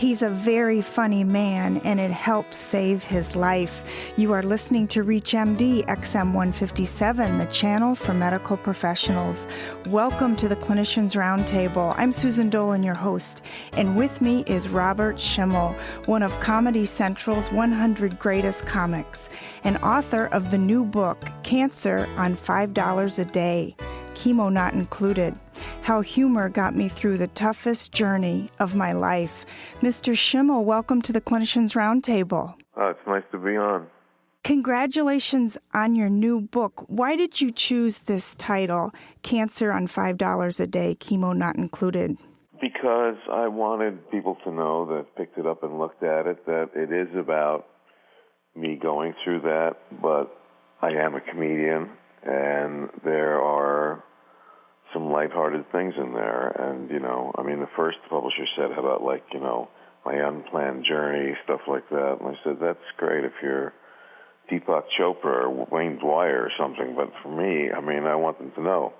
He's a very funny man, and it helps save his life. You are listening to ReachMD XM 157, the channel for medical professionals. Welcome to the Clinicians Roundtable. I'm Susan Dolan, your host, and with me is Robert Schimmel, one of Comedy Central's 100 Greatest Comics, and author of the new book, Cancer on $5 a Day, Chemo Not Included, How Humor Got Me Through the Toughest Journey of My Life. Mr. Schimmel, welcome to the Clinicians Roundtable. Oh, it's nice to be on. Congratulations on your new book. Why did you choose this title, Cancer on $5 a Day, Chemo Not Included? Because I wanted people to know that picked it up and looked at it, that it is about me going through that, but I am a comedian, and there are some lighthearted things in there. And, the first publisher said about, my unplanned journey, stuff like that. And I said, that's great if you're Deepak Chopra or Wayne Dwyer or something. But for me, I want them to know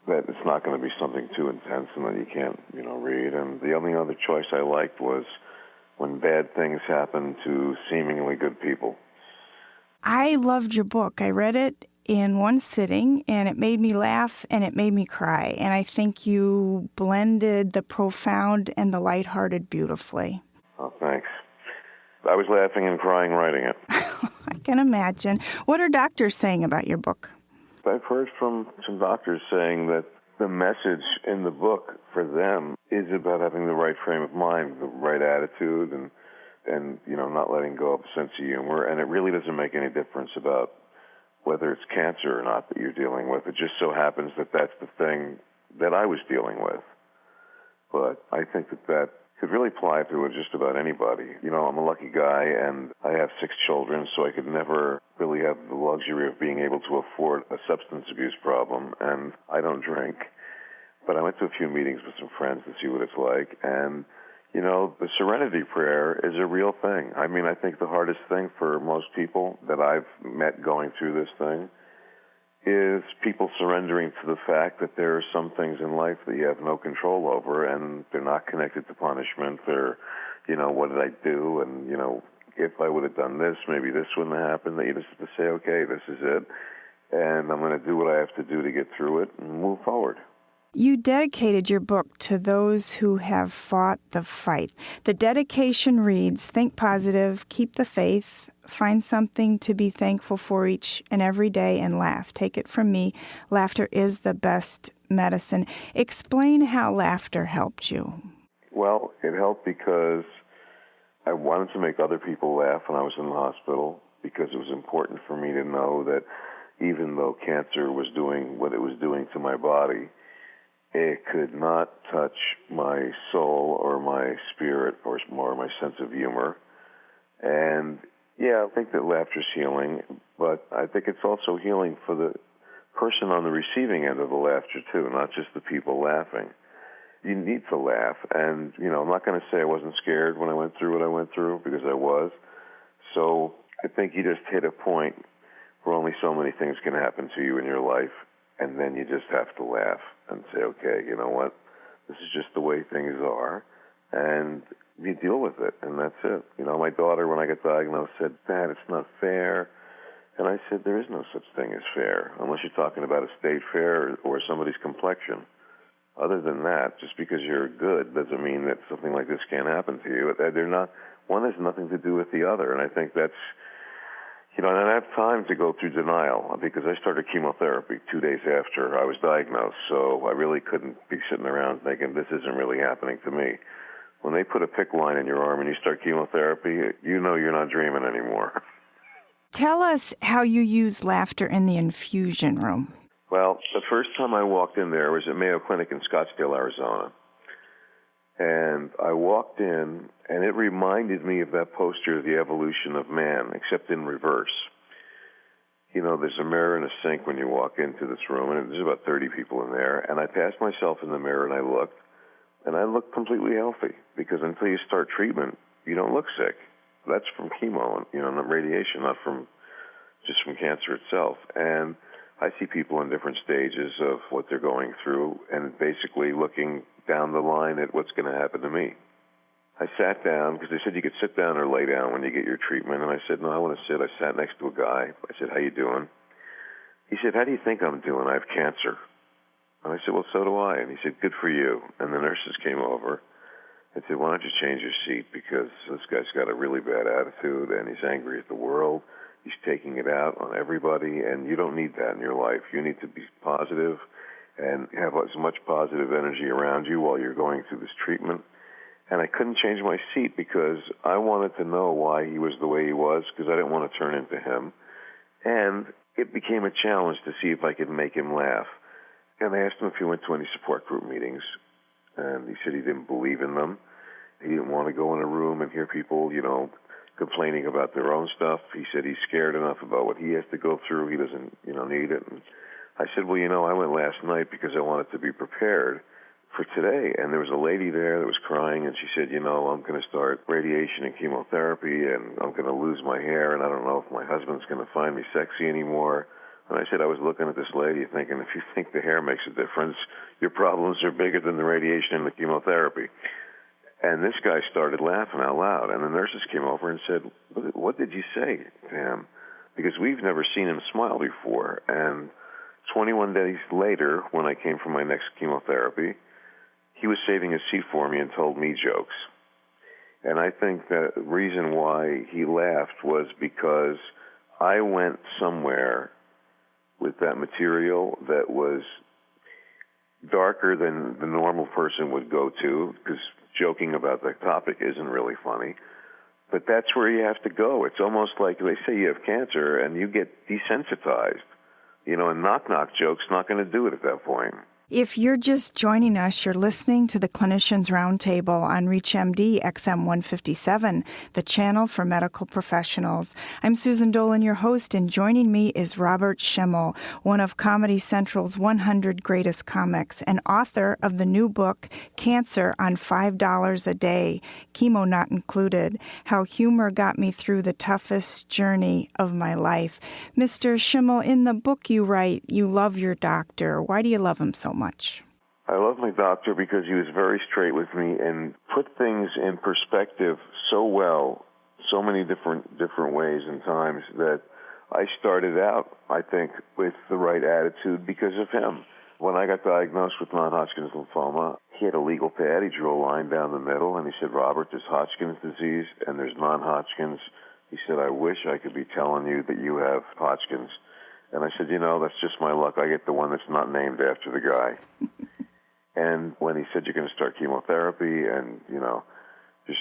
that it's not going to be something too intense and that you can't, read. And the only other choice I liked was when bad things happen to seemingly good people. I loved your book. I read it in one sitting, and it made me laugh and it made me cry. And I think you blended the profound and the lighthearted beautifully. Oh, thanks. I was laughing and crying writing it. I can imagine. What are doctors saying about your book? I've heard from some doctors saying that the message in the book for them is about having the right frame of mind, the right attitude, and not letting go of a sense of humor. And it really doesn't make any difference about whether it's cancer or not that you're dealing with. It just so happens that that's the thing that I was dealing with. But I think that could really apply to just about anybody. I'm a lucky guy, and I have 6 children, so I could never really have the luxury of being able to afford a substance abuse problem, and I don't drink. But I went to a few meetings with some friends to see what it's like, and the serenity prayer is a real thing. I think the hardest thing for most people that I've met going through this thing is people surrendering to the fact that there are some things in life that you have no control over, and they're not connected to punishment. They're, what did I do? And, if I would have done this, maybe this wouldn't have happened. That you just have to say, okay, this is it, and I'm going to do what I have to do to get through it and move forward. You dedicated your book to those who have fought the fight. The dedication reads, think positive, keep the faith, find something to be thankful for each and every day, and laugh. Take it from me, laughter is the best medicine. Explain how laughter helped you. Well, it helped because I wanted to make other people laugh when I was in the hospital, because it was important for me to know that even though cancer was doing what it was doing to my body, it could not touch my soul or my spirit or more my sense of humor. And yeah, I think that laughter's healing, but I think it's also healing for the person on the receiving end of the laughter too, not just the people laughing. You need to laugh, and I'm not going to say I wasn't scared when I went through what I went through, because I was. So I think you just hit a point where only so many things can happen to you in your life, and then you just have to laugh and say, okay, you know what? This is just the way things are, and you deal with it, and that's it. My daughter, when I got diagnosed, said, Dad, it's not fair. And I said, there is no such thing as fair, unless you're talking about a state fair or somebody's complexion. Other than that, just because you're good doesn't mean that something like this can't happen to you. They're not. One has nothing to do with the other, and I think that's, and I have time to go through denial, because I started chemotherapy 2 days after I was diagnosed, so I really couldn't be sitting around thinking this isn't really happening to me. When they put a PICC line in your arm and you start chemotherapy, you're not dreaming anymore. Tell us how you use laughter in the infusion room. Well, the first time I walked in there was at Mayo Clinic in Scottsdale, Arizona. And I walked in, and it reminded me of that poster, The Evolution of Man, except in reverse. There's a mirror and a sink when you walk into this room, and there's about 30 people in there. And I passed myself in the mirror, and I looked completely healthy, because until you start treatment, you don't look sick. That's from chemo and not radiation, not just from cancer itself. And I see people in different stages of what they're going through, and basically looking down the line at what's going to happen to me. I sat down because they said you could sit down or lay down when you get your treatment. And I said, no, I want to sit. I sat next to a guy. I said, how you doing? He said, how do you think I'm doing? I have cancer. And I said, well, so do I. And he said, good for you. And the nurses came over and said, why don't you change your seat, because this guy's got a really bad attitude and he's angry at the world. He's taking it out on everybody, and you don't need that in your life. You need to be positive and have as much positive energy around you while you're going through this treatment. And I couldn't change my seat because I wanted to know why he was the way he was, because I didn't want to turn into him. And it became a challenge to see if I could make him laugh. And I asked him if he went to any support group meetings, and he said he didn't believe in them. He didn't want to go in a room and hear people, complaining about their own stuff. He said he's scared enough about what he has to go through. He doesn't, need it. And I said, well, I went last night because I wanted to be prepared for today. And there was a lady there that was crying, and she said, I'm going to start radiation and chemotherapy, and I'm going to lose my hair, and I don't know if my husband's going to find me sexy anymore. And I said, I was looking at this lady thinking, if you think the hair makes a difference, your problems are bigger than the radiation and the chemotherapy. And this guy started laughing out loud, and the nurses came over and said, what did you say to him? Because we've never seen him smile before. And 21 days later, when I came for my next chemotherapy, he was saving his seat for me and told me jokes. And I think the reason why he laughed was because I went somewhere with that material that was darker than the normal person would go to, because joking about the topic isn't really funny. But that's where you have to go. It's almost like they say you have cancer and you get desensitized. And knock-knock joke's not going to do it at that point. If you're just joining us, you're listening to the Clinicians Roundtable on ReachMD XM 157, the channel for medical professionals. I'm Susan Dolan, your host, and joining me is Robert Schimmel, one of Comedy Central's 100 Greatest Comics, and author of the new book, Cancer on $5 a Day, Chemo Not Included, How Humor Got Me Through the Toughest Journey of My Life. Mr. Schimmel, in the book you write, you love your doctor. Why do you love him so much? I love my doctor because he was very straight with me and put things in perspective so well, so many different ways and times, that I started out, I think, with the right attitude because of him. When I got diagnosed with non-Hodgkin's lymphoma, he had a legal pad. He drew a line down the middle, and he said, Robert, there's Hodgkin's disease and there's non-Hodgkin's. He said, I wish I could be telling you that you have Hodgkin's. And I said, that's just my luck. I get the one that's not named after the guy. And when he said, you're going to start chemotherapy and, you're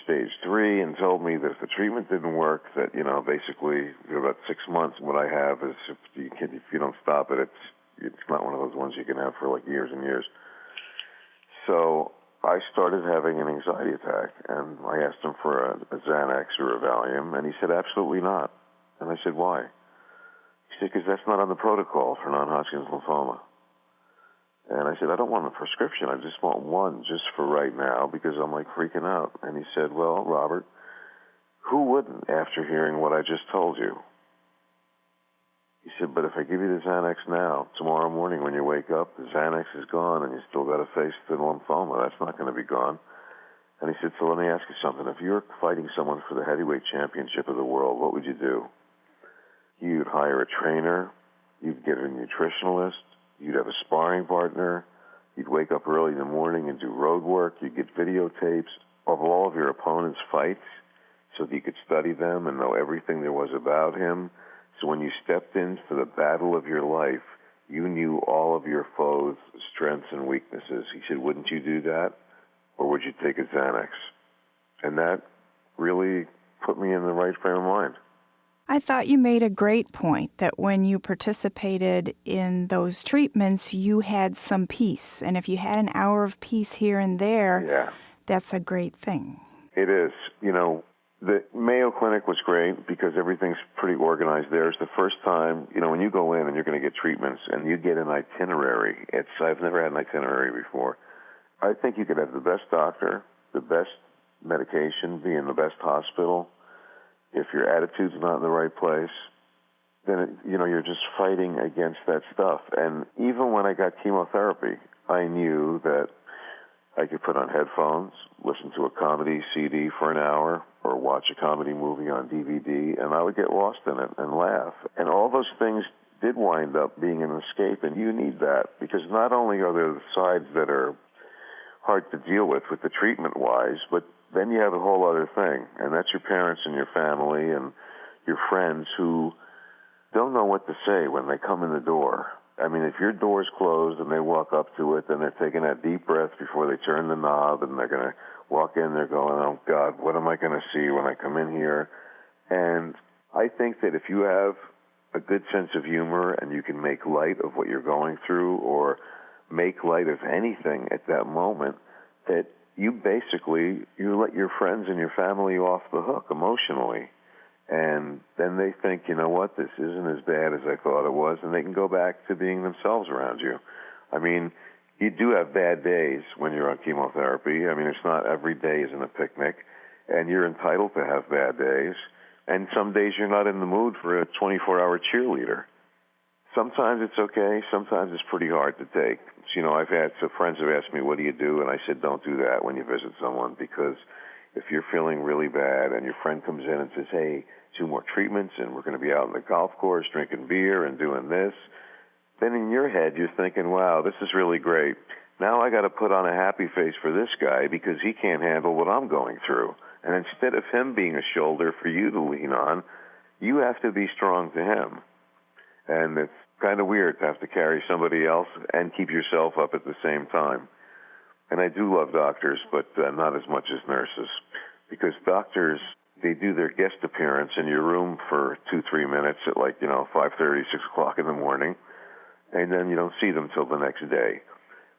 stage 3, and told me that if the treatment didn't work, that, basically for about 6 months, what I have is if you don't stop it, it's not one of those ones you can have for like years and years. So I started having an anxiety attack, and I asked him for a Xanax or a Valium, and he said, absolutely not. And I said, why? He said, because that's not on the protocol for non-Hodgkin's lymphoma. And I said, I don't want a prescription. I just want one just for right now because I'm like freaking out. And he said, well, Robert, who wouldn't after hearing what I just told you? He said, but if I give you the Xanax now, tomorrow morning when you wake up, the Xanax is gone and you still got to face the lymphoma. That's not going to be gone. And he said, so let me ask you something. If you're fighting someone for the heavyweight championship of the world, what would you do? You'd hire a trainer, you'd get a nutritionalist, you'd have a sparring partner, you'd wake up early in the morning and do road work, you'd get videotapes of all of your opponent's fights so that you could study them and know everything there was about him. So when you stepped in for the battle of your life, you knew all of your foes' strengths and weaknesses. He said, wouldn't you do that? Or would you take a Xanax? And that really put me in the right frame of mind. I thought you made a great point that when you participated in those treatments, you had some peace. And if you had an hour of peace here and there, that's a great thing. It is. The Mayo Clinic was great because everything's pretty organized there. It's the first time, when you go in and you're going to get treatments and you get an itinerary. I've never had an itinerary before. I think you could have the best doctor, the best medication, be in the best hospital. If your attitude's not in the right place, then, you're just fighting against that stuff. And even when I got chemotherapy, I knew that I could put on headphones, listen to a comedy CD for an hour, or watch a comedy movie on DVD, and I would get lost in it and laugh. And all those things did wind up being an escape, and you need that, because not only are there the sides that are hard to deal with the treatment-wise, but then you have a whole other thing, and that's your parents and your family and your friends who don't know what to say when they come in the door. I mean, if your door's closed and they walk up to it, then they're taking that deep breath before they turn the knob, and they're going to walk in, they're going, oh, God, what am I going to see when I come in here? And I think that if you have a good sense of humor and you can make light of what you're going through or make light of anything at that moment, that you let your friends and your family off the hook emotionally. And then they think, you know what, this isn't as bad as I thought it was, and they can go back to being themselves around you. I mean, you do have bad days when you're on chemotherapy. I mean, it's not every day isn't a picnic, and you're entitled to have bad days. And some days you're not in the mood for a 24-hour cheerleader. Sometimes it's okay. Sometimes it's pretty hard to take. You know, I've had some friends have asked me, what do you do? And I said, don't do that when you visit someone, because if you're feeling really bad and your friend comes in and says, hey, 2 more treatments and we're going to be out on the golf course drinking beer and doing this, then in your head you're thinking, wow, this is really great. Now I got to put on a happy face for this guy because he can't handle what I'm going through. And instead of him being a shoulder for you to lean on, you have to be strong to him. And it's kind of weird to have to carry somebody else and keep yourself up at the same time. And I do love doctors, but not as much as nurses, because doctors, they do their guest appearance in your room for 2-3 minutes at 5:30, 6 o'clock in the morning, and then you don't see them till the next day.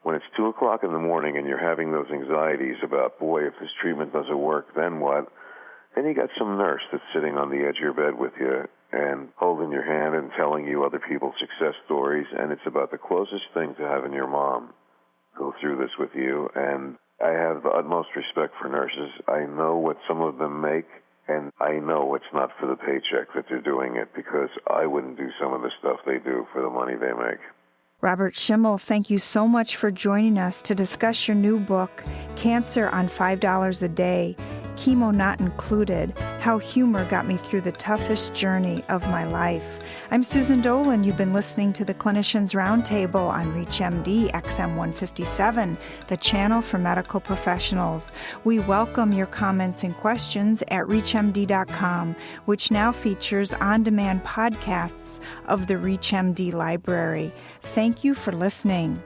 When it's 2 o'clock in the morning and you're having those anxieties about, boy, if this treatment doesn't work, then what? Then you got some nurse that's sitting on the edge of your bed with you and holding your hand and telling you other people's success stories, and it's about the closest thing to having your mom go through this with you. And I have the utmost respect for nurses. I know what some of them make, and I know it's not for the paycheck that they're doing it, because I wouldn't do some of the stuff they do for the money they make. Robert Schimmel, thank you so much for joining us to discuss your new book, Cancer on $5 a Day, Chemo Not Included, How Humor Got Me Through the Toughest Journey of My Life. I'm Susan Dolan. You've been listening to the Clinicians Roundtable on ReachMD XM 157, the channel for medical professionals. We welcome your comments and questions at ReachMD.com, which now features on-demand podcasts of the ReachMD library. Thank you for listening.